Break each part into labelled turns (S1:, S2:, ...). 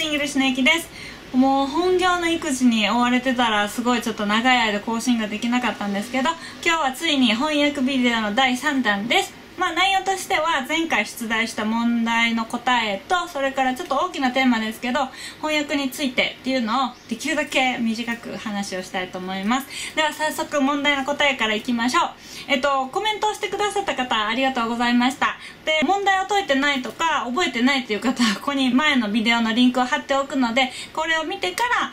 S1: イングリッシュのゆきです。もう本業の育児に追われてたらすごいちょっと長い間更新ができなかったんですけど、今日はついに翻訳ビデオの第3弾です。内容としては前回出題した問題の答えと、それからちょっと大きなテーマですけど翻訳についてっていうのをできるだけ短く話をしたいと思います。では早速問題の答えからいきましょう。コメントをしてくださった方ありがとうございました。で、問題を解いてないとか覚えてないっていう方はここに前のビデオのリンクを貼っておくので、これを見てから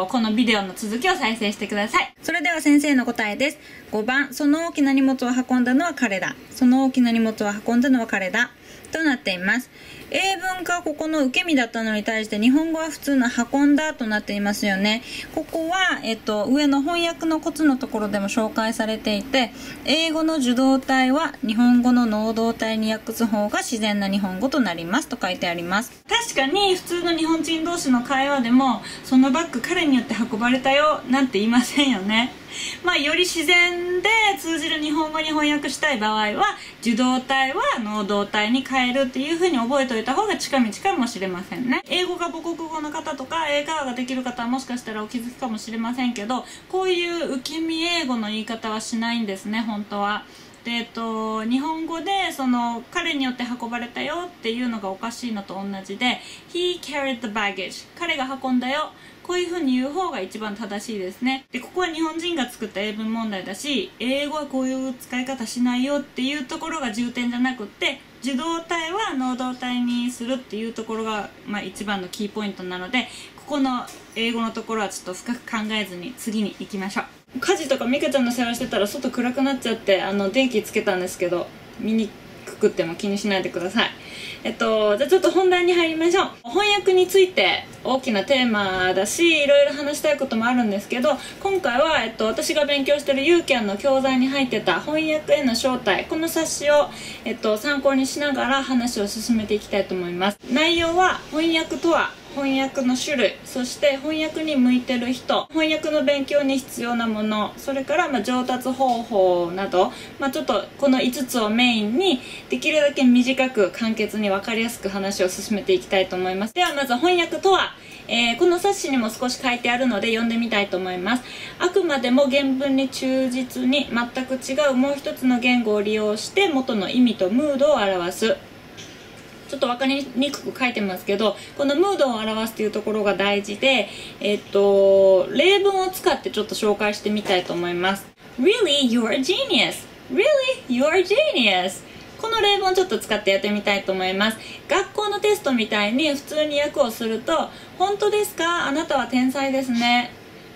S1: このビデオの続きを再生してください。それでは先生の答えです。5番、その大きな荷物を運んだのは彼だ。その大きな荷物を運んだのは彼だ。となっています。英文がここの受け身だったのに対して日本語は普通の運んだとなっていますよね。ここは、上の翻訳のコツのところでも紹介されていて、英語の受動体は日本語の能動体に訳す方が自然な日本語となりますと書いてあります。確かに普通の日本人同士の会話でもそのバッグ彼によって運ばれたよなんて言いませんよね。より自然で通じる日本語に翻訳したい場合は受動体は能動体に変えるっていう風に覚えておいた方が近道かもしれませんね。英語が母国語の方とか英会話ができる方はもしかしたらお気づきかもしれませんけど、こういう受け身英語の言い方はしないんですね、本当は。で、日本語でその彼によって運ばれたよっていうのがおかしいのと同じで He carried the baggage、 彼が運んだよ、こういう風に言う方が一番正しいですね。で、ここは日本人が作った英文問題だし、英語はこういう使い方しないよっていうところが重点じゃなくって、受動体は能動体にするっていうところが、一番のキーポイントなので、ここの英語のところはちょっと深く考えずに次に行きましょう。家事とか美香ちゃんの世話してたら外暗くなっちゃって電気つけたんですけど、見にくくっても気にしないでください。じゃあちょっと本題に入りましょう。翻訳について大きなテーマだし、いろいろ話したいこともあるんですけど、今回は、私が勉強しているユーキャンの教材に入ってた翻訳への招待、この冊子を、参考にしながら話を進めていきたいと思います。内容は翻訳とは、翻訳の種類、そして翻訳に向いてる人、翻訳の勉強に必要なもの、それから上達方法など、ちょっとこの5つをメインにできるだけ短く簡潔に分かりやすく話を進めていきたいと思います。ではまず翻訳とは、この冊子にも少し書いてあるので読んでみたいと思います。あくまでも原文に忠実に全く違うもう一つの言語を利用して元の意味とムードを表す。ちょっと分かりにくく書いてますけど、このムードを表すというところが大事で、例文を使ってちょっと紹介してみたいと思います。Really, you're a genius. Really, you're a genius. この例文をちょっと使ってやってみたいと思います。学校のテストみたいに普通に訳をすると、本当ですか？あなたは天才ですね。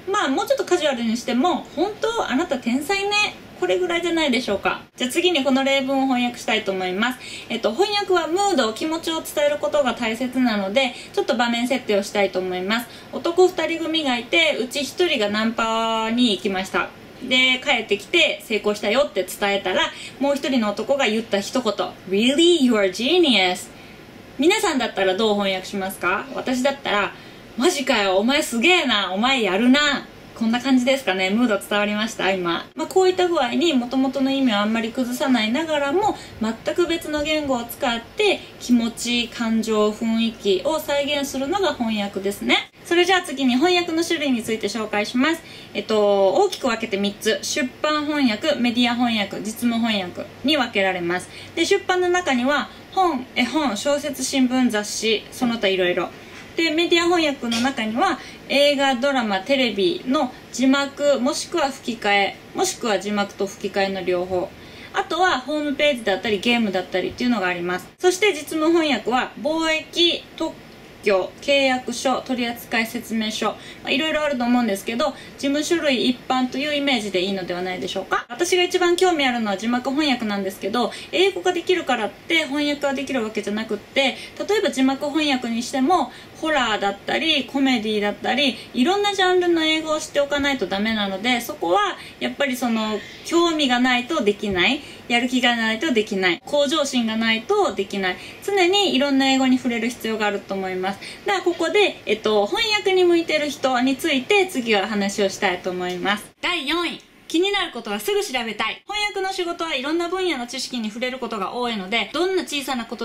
S1: もうちょっとカジュアルにしても、本当？あなた天才ね。これぐらいじゃないでしょうか。じゃあ次にこの例文を翻訳したいと思います。翻訳はムード、気持ちを伝えることが大切なので、ちょっと場面設定をしたいと思います。男2人組がいて、うち1人がナンパに行きました。で、帰ってきて成功したよって伝えたら、もう1人の男が言った一言、Really, you're a genius. 皆さんだったらどう翻訳しますか？私だったら、マジかよ、お前すげえな、お前やるな。こんな感じですかね。ムード伝わりました今。こういった具合に元々の意味をあんまり崩さないながらも、全く別の言語を使って気持ち、感情、雰囲気を再現するのが翻訳ですね。それじゃあ次に翻訳の種類について紹介します。大きく分けて3つ。出版翻訳、メディア翻訳、実務翻訳に分けられます。で、出版の中には本、絵本、小説、新聞、雑誌、その他いろいろ。で、メディア翻訳の中には映画、ドラマ、テレビの字幕もしくは吹き替え、もしくは字幕と吹き替えの両方、あとはホームページだったりゲームだったりっていうのがあります。そして実務翻訳は貿易、特許、契約書、取扱説明書、いろいろあると思うんですけど、事務書類一般というイメージでいいのではないでしょうか。私が一番興味あるのは字幕翻訳なんですけど、英語ができるからって翻訳ができるわけじゃなくって、例えば字幕翻訳にしてもホラーだったりコメディだったりいろんなジャンルの英語を知っておかないとダメなので、そこはやっぱりその興味がないとできない、やる気がないとできない、向上心がないとできない、常にいろんな英語に触れる必要があると思います。ではここで、翻訳に向いてる人について次は話をしたいと思います。第4位、気になることはすぐ調べたい。翻訳の仕事はいろんな分野の知識に触れることが多いので、どんな小さなこと